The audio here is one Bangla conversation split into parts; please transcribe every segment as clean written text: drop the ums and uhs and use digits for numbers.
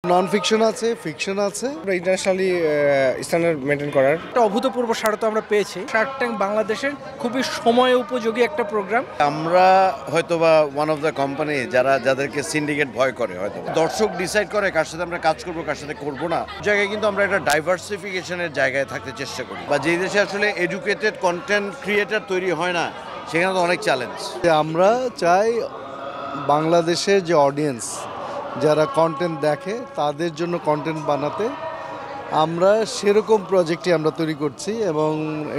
নন ফিকশন আছে, ফিকশন আছে। ইন্টারন্যাশনালি স্ট্যান্ডার্ড মেনটেন করার একটা অভূতপূর্ব সাড়া তো আমরা পেয়েছি। শার্ক ট্যাঙ্ক বাংলাদেশের খুবই সময় উপযোগী একটা প্রোগ্রাম। আমরা হয়তোবা ওয়ান অফ দ্য কোম্পানি যাদেরকে সিন্ডিকেট ভয় করে, হয়তো দর্শক ডিসাইড করে কার সাথে আমরা কাজ করব কার সাথে করব না। জায়গায় কিন্তু আমরা একটা ডাইভার্সিফিকেশনের জায়গায় থাকতে চেষ্টা করি, বা যেই দেশে আসলে এডুকেটেড কন্টেন্ট ক্রিয়েটার তৈরি হয় না, সেখানে তো অনেক চ্যালেঞ্জ। আমরা চাই বাংলাদেশের যে অডিয়েন্স যারা কন্টেন্ট দেখে তাদের জন্য কন্টেন্ট বানাতে। আমরা সেরকম প্রজেক্টই আমরা তৈরি করছি, এবং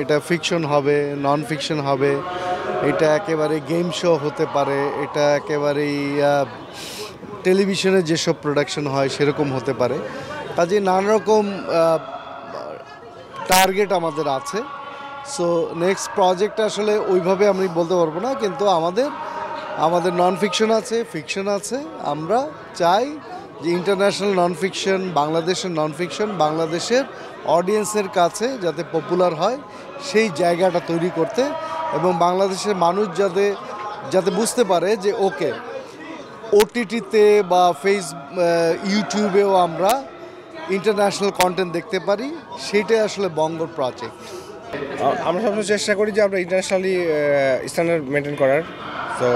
এটা ফিকশন হবে, নন ফিকশন হবে, এটা একেবারে গেম শো হতে পারে, এটা একেবারেই টেলিভিশনে যেসব প্রোডাকশন হয় সেরকম হতে পারে। কাজে নানা রকম টার্গেট আমাদের আছে। সো নেক্সট প্রজেক্ট আসলে ওইভাবে আমি বলতে পারবো না, কিন্তু আমাদের নন ফিকশন আছে, ফিকশন আছে। আমরা চাই যে ইন্টারন্যাশনাল নন ফিকশন, বাংলাদেশের নন ফিকশন বাংলাদেশের অডিয়েন্সের কাছে যাতে পপুলার হয় সেই জায়গাটা তৈরি করতে, এবং বাংলাদেশের মানুষ যাতে বুঝতে পারে যে ওকে ওটিটিতে বা ইউটিউবেও আমরা ইন্টারন্যাশনাল কন্টেন্ট দেখতে পারি। সেইটাই আসলে বঙ্গর প্রজেক্ট। আমরা সবসময় চেষ্টা করি যে আমরা ইন্টারন্যাশনালি স্ট্যান্ডার্ড মেনটেন করার। তো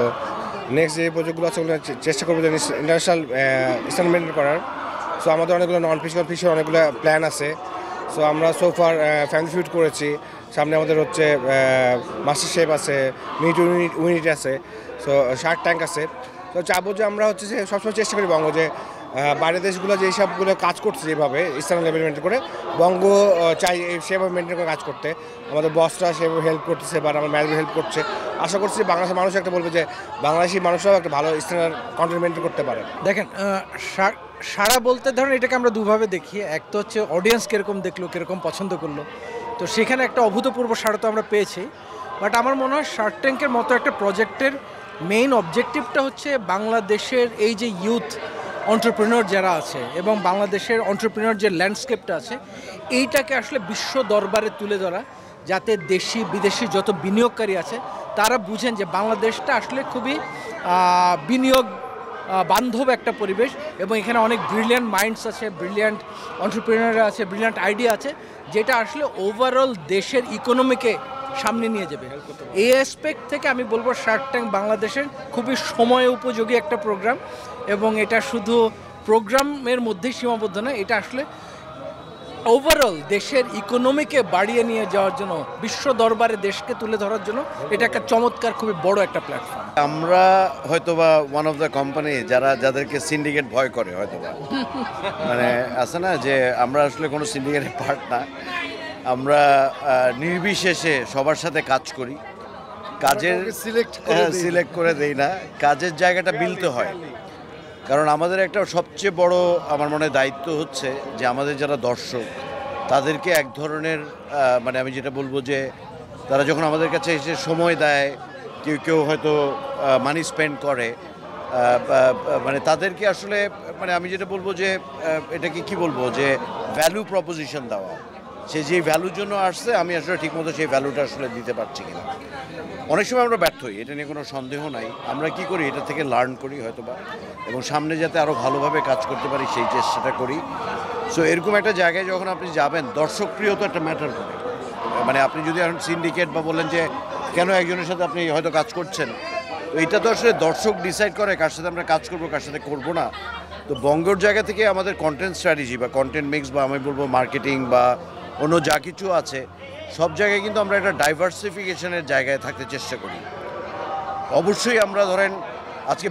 নেক্সট যে প্রজেক্টগুলো আছে ওগুলো চেষ্টা করবো যে ইন্টারন্যাশনাল স্ট্যান্ডার্ড মেনটেন করার। সো আমাদের অনেকগুলো নন ফিকশন অনেকগুলো প্ল্যান আছে। সো আমরা সোফার ফ্যামিলি ফিউড করেছি, সামনে আমাদের হচ্ছে মাস্টার শেফ আছে, মিট ইউনিট আছে, সো শার্ক ট্যাঙ্ক আছে। তো চাবো যে আমরা হচ্ছে যে সবসময় চেষ্টা করি বঙ্গ যে বাইরের দেশগুলো যে সবগুলো কাজ করছে যেভাবে স্ট্যান্ডার্ড লেভেল মেনটেন করে, বঙ্গ চাই সেভাবে মেনটেন করে কাজ করতে। আমাদের বসরা সেভাবে হেল্প করতেছে, বা আমার ম্যানেজমেন্ট হেল্প করছে। আশা করছি বাংলাদেশের মানুষ একটা বলবে যে বাংলাদেশি মানুষরাও একটা ভালো স্ট্যান্ডার্ড কন্টেন্ট মেনটেন করতে পারে। দেখেন, সাড়া বলতে ধরেন এটাকে আমরা দুভাবে দেখি। এক তো হচ্ছে অডিয়েন্স কীরকম দেখলো, কীরকম পছন্দ করলো, তো সেখানে একটা অভূতপূর্ব সাড়া তো আমরা পেয়েছি। বাট আমার মনে হয় শার্ক ট্যাঙ্কের মতো একটা প্রজেক্টের মেইন অবজেক্টিভটা হচ্ছে বাংলাদেশের এই যে ইউথ অন্টারপ্রেনার যারা আছে, এবং বাংলাদেশের অন্টারপ্রেনার যে ল্যান্ডস্কেপটা আছে, এইটাকে আসলে বিশ্ব দরবারে তুলে ধরা, যাতে দেশি বিদেশি যত বিনিয়োগকারী আছে তারা বুঝেন যে বাংলাদেশটা আসলে খুবই বিনিয়োগ বান্ধব একটা পরিবেশ, এবং এখানে অনেক ব্রিলিয়ান্ট মাইন্ডস আছে, ব্রিলিয়ান্ট অন্টারপ্রেনার আছে, ব্রিলিয়ান্ট আইডিয়া আছে, যেটা আসলে ওভারঅল দেশের ইকোনমিকে সামনে নিয়ে যাবে। এই অ্যাসপেক্ট থেকে আমি বলবো শার্ক ট্যাঙ্ক বাংলাদেশের খুবই সময় উপযোগী একটা প্রোগ্রাম, এবং এটা শুধু প্রোগ্রামের মধ্যেই সীমাবদ্ধ নয়, এটা আসলে ওভারঅল দেশের ইকোনমিকে বাড়িয়ে নিয়ে যাওয়ার জন্য, বিশ্ব দরবারে দেশকে তুলে ধরার জন্য এটা একটা চমৎকার, খুবই বড় একটা প্ল্যাটফর্ম। আমরা হয়তোবা ওয়ান অফ দ্য কোম্পানি যাদেরকে সিন্ডিকেট ভয় করে, হয়তোবা মানে আছে না যে আমরা আসলে কোনো সিন্ডিকেটের পার্ট না। আমরা নির্বিশেষে সবার সাথে কাজ করি, কাজের সিলেক্ট করে দেই না, কাজের জায়গাটা মিলতে হয়। কারণ আমাদের একটা সবচেয়ে বড় আমার মনে দায়িত্ব হচ্ছে যে আমাদের যারা দর্শক তাদেরকে এক ধরনের মানে আমি যেটা বলবো যে তারা যখন আমাদের কাছে এসে সময় দেয়, কেউ হয়তো মানি স্পেন্ড করে, মানে তাদেরকে আসলে মানে আমি যেটা বলবো যে এটাকে কি বলবো যে ভ্যালু প্রপোজিশন দেওয়া। সে যে ভ্যালুর জন্য আসছে, আমি আসলে ঠিকমতো সেই ভ্যালুটা আসলে দিতে পারছি কিনা। অনেক সময় আমরা ব্যর্থ হই, এটা নিয়ে কোনো সন্দেহ নাই। আমরা কি করি, এটা থেকে লার্ন করি হয়তোবা, এবং সামনে যাতে আরও ভালোভাবে কাজ করতে পারি সেই চেষ্টাটা করি। সো এরকম একটা জায়গায় যখন আপনি যাবেন, দর্শকপ্রিয় তো একটা ম্যাটার করে। মানে আপনি যদি এখন সিন্ডিকেট বা বলেন যে কেন একজনের সাথে আপনি হয়তো কাজ করছেন, তো এটা তো আসলে দর্শক ডিসাইড করে কার সাথে আমরা কাজ করব কার সাথে করব না। তো বঙ্গর জায়গা থেকে আমাদের কন্টেন্ট স্ট্র্যাটেজি বা কন্টেন্ট মিক্স বা আমি বলবো মার্কেটিং বা অন্য যা কিছু আছে, সব জায়গায় কিন্তু আমরা একটা ডাইভার্সিফিকেশনের জায়গায় থাকতে চেষ্টা করি। অবশ্যই আমরা ধরেন আজকে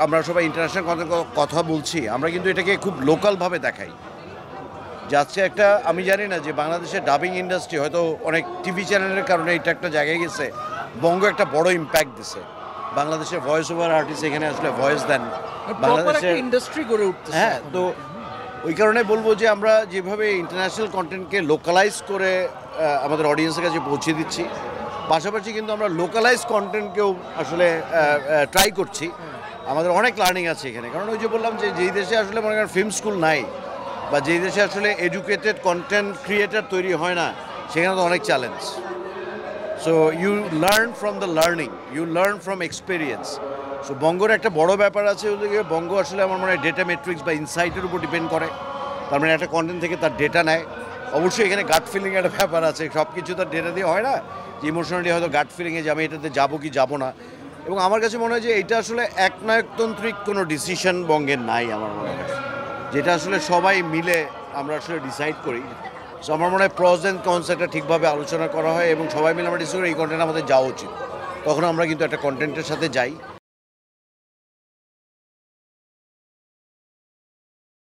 আমরা সবাই ইন্টারন্যাশনাল কথা বলছি, আমরা কিন্তু এটাকে খুব লোকালভাবে দেখাই। যে আজকে একটা আমি জানি না যে বাংলাদেশের ডাবিং ইন্ডাস্ট্রি হয়তো অনেক টিভি চ্যানেলের কারণে এটা একটা জায়গায় গেছে, বঙ্গ একটা বড় ইম্প্যাক্ট দিছে। বাংলাদেশের ভয়েস ওভার আর্টিস্ট এখানে আসলে ভয়েস দেন, বাংলাদেশের ইন্ডাস্ট্রি গড়ে উঠতেছে। হ্যাঁ, তো ওই কারণে বলবো যে আমরা যেভাবে ইন্টারন্যাশনাল কন্টেন্টকে লোকালাইজ করে আমাদের অডিয়েন্সের কাছে পৌঁছে দিচ্ছি, পাশাপাশি কিন্তু আমরা লোকালাইজ কন্টেন্টকেও আসলে ট্রাই করছি। আমাদের অনেক লার্নিং আছে এখানে, কারণ ওই যে বললাম যে যেই দেশে আসলে মনে করেন ফিল্ম স্কুল নাই, বা যেই দেশে আসলে এডুকেটেড কন্টেন্ট ক্রিয়েটার তৈরি হয় না, সেখানে তো অনেক challenge. So you learn from the learning, you learn from experience. So বঙ্গর একটা বড় ব্যাপার আছে ওদিকে বঙ্গ আসলে আমার মনে হয় ডেটা মেট্রিক্স বা ইনসাইটের উপর ডিপেন্ড করে। তার মানে একটা কন্টেন্ট থেকে তার ডেটা নেয়। অবশ্যই এখানে গাট ফিলিং একটা ব্যাপার আছে, সব কিছু তার ডেটা দিয়ে হয় না, যে ইমোশনালি হয়তো গাট ফিলিংয়ে যাবে এটাতে যাবো কি যাবো না। এবং আমার কাছে মনে হয় যে এটা আসলে একনায়কতান্ত্রিক কোনো ডিসিশন বঙ্গের নাই আমার মনে হয়, যেটা আসলে সবাই মিলে আমরা আসলে ডিসাইড করি। সো আমার মনে হয় প্রস অ্যান্ড কনস একটা ঠিকভাবে আলোচনা করা হয় এবং সবাই মিলে আমরা ডিসাইড করি এই কন্টেন্ট আমাদের যাওয়া উচিত, তখন আমরা কিন্তু একটা কন্টেন্টের সাথে যাই।